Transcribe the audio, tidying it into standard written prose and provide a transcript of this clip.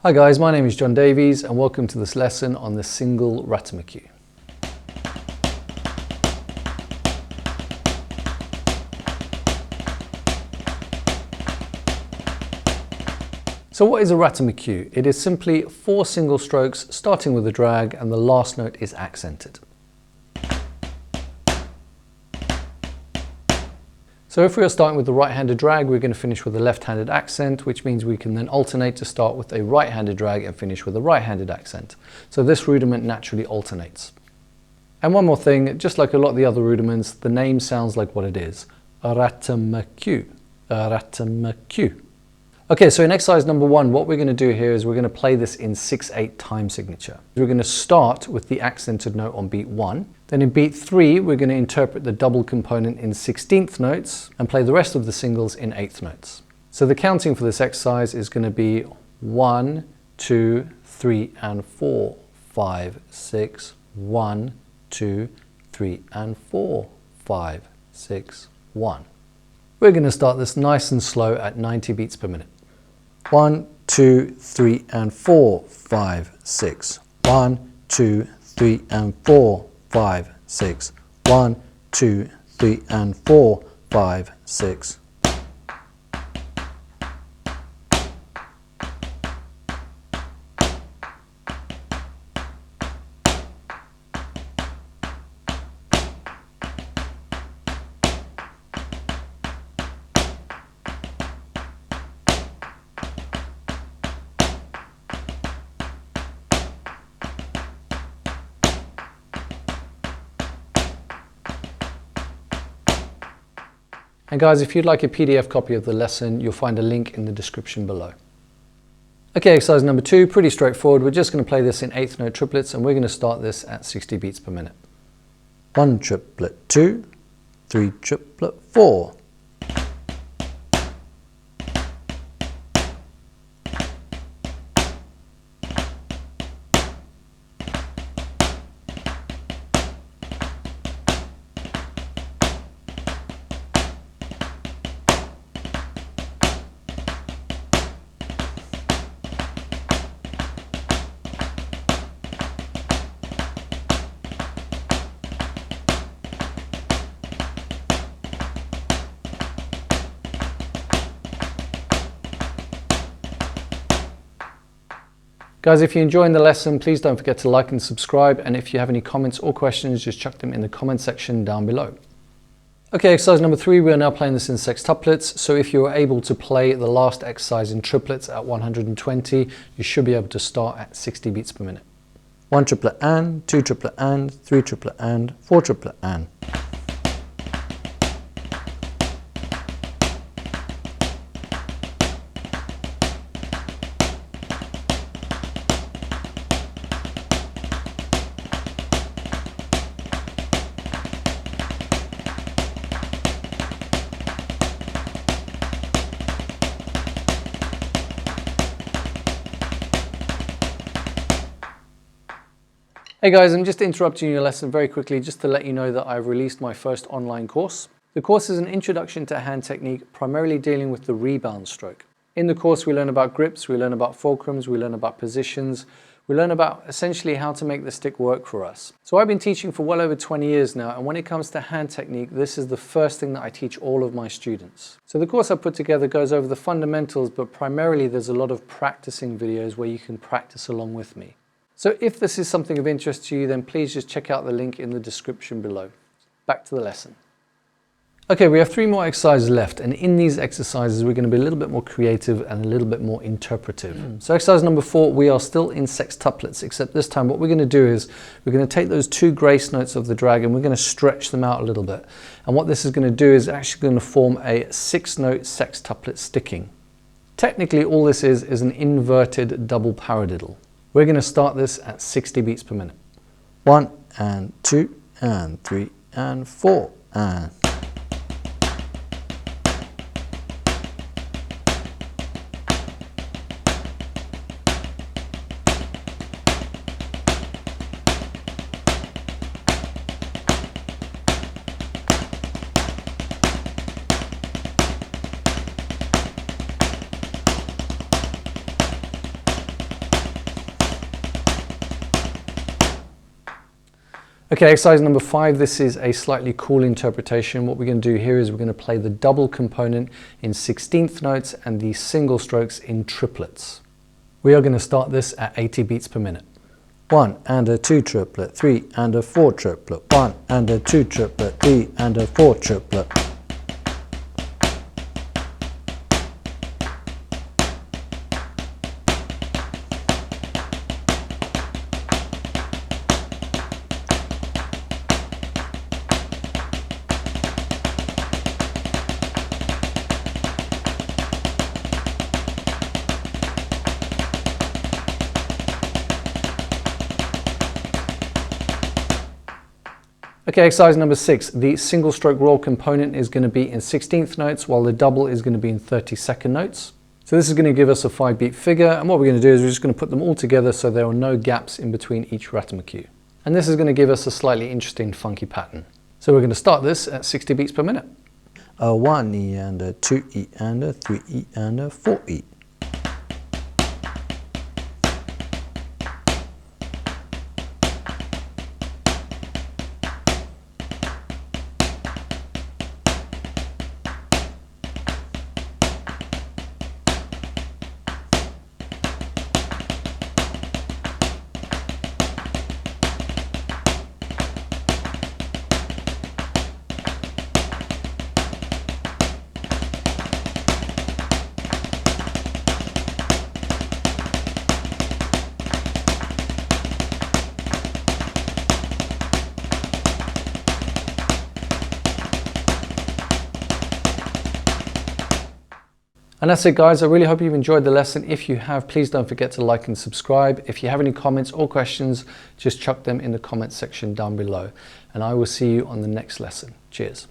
Hi guys, my name is John Davies and welcome to this lesson on the Single Ratamacue. So what is a Ratamacue? It is simply 4 single strokes starting with a drag and the last note is accented. So if we are starting with the right-handed drag, we're going to finish with a left-handed accent, which means we can then alternate to start with a right-handed drag and finish with a right-handed accent. So this rudiment naturally alternates. And one more thing, just like a lot of the other rudiments, the name sounds like what it is. A Ratamacue. A Ratamacue. Okay, so in exercise number 1, what we're going to do here is we're going to play this in 6/8 time signature. We're going to start with the accented note on beat 1. Then in beat 3, we're going to interpret the double component in 16th notes and play the rest of the singles in 8th notes. So the counting for this exercise is going to be 1, 2, 3, and 4, 5, 6, 1, 2, 3, and 4, 5, 6, 1. We're going to start this nice and slow at 90 beats per minute. 1, 2, 3, and 4, 5, 6. 1, 2, 3, and 4, 5, 6. 1, 2, 3, and 4, 5, 6. And guys, if you'd like a PDF copy of the lesson, you'll find a link in the description below. Okay, exercise number 2, pretty straightforward. We're just going to play this in 8th note triplets and we're going to start this at 60 beats per minute. 1 triplet 2, 3 triplet 4. Guys, if you're enjoying the lesson, please don't forget to like and subscribe. And if you have any comments or questions, just chuck them in the comment section down below. Okay, exercise number 3, we are now playing this in sextuplets. So if you are able to play the last exercise in triplets at 120, you should be able to start at 60 beats per minute. 1 triplet and, 2 triplet and, 3 triplet and, 4 triplet and. Hey guys, I'm just interrupting your lesson very quickly just to let you know that I've released my first online course. The course is an introduction to hand technique, primarily dealing with the rebound stroke. In the course we learn about grips, we learn about fulcrums, we learn about positions, we learn about essentially how to make the stick work for us. So I've been teaching for well over 20 years now, and when it comes to hand technique, this is the first thing that I teach all of my students. So the course I put together goes over the fundamentals, but primarily there's a lot of practicing videos where you can practice along with me. So if this is something of interest to you, then please just check out the link in the description below. Back to the lesson. Okay, we have 3 more exercises left, and in these exercises we're going to be a little bit more creative and a little bit more interpretive. So exercise number 4, we are still in sextuplets, except this time what we're going to do is we're going to take those 2 grace notes of the drag and we're going to stretch them out a little bit. And what this is going to do is actually going to form a 6-note sextuplet sticking. Technically all this is an inverted double paradiddle. We're going to start this at 60 beats per minute. 1 and 2 and 3 and 4 and... Okay, exercise number 5, this is a slightly cool interpretation. What we're going to do here is we're going to play the double component in 16th notes and the single strokes in triplets. We are going to start this at 80 beats per minute. 1 and a 2 triplet, 3 and a 4 triplet, 1 and a 2 triplet, 3 and a 4 triplet. Okay, exercise number 6. The single stroke roll component is going to be in 16th notes while the double is going to be in 32nd notes. So this is going to give us a 5-beat figure, and what we're going to do is we're just going to put them all together so there are no gaps in between each Ratamacue. And this is going to give us a slightly interesting funky pattern. So we're going to start this at 60 beats per minute. A 1E and a 2E and a 3E and a 4E. And that's it, guys. I really hope you've enjoyed the lesson. If you have, please don't forget to like and subscribe. If you have any comments or questions, just chuck them in the comments section down below. And I will see you on the next lesson. Cheers.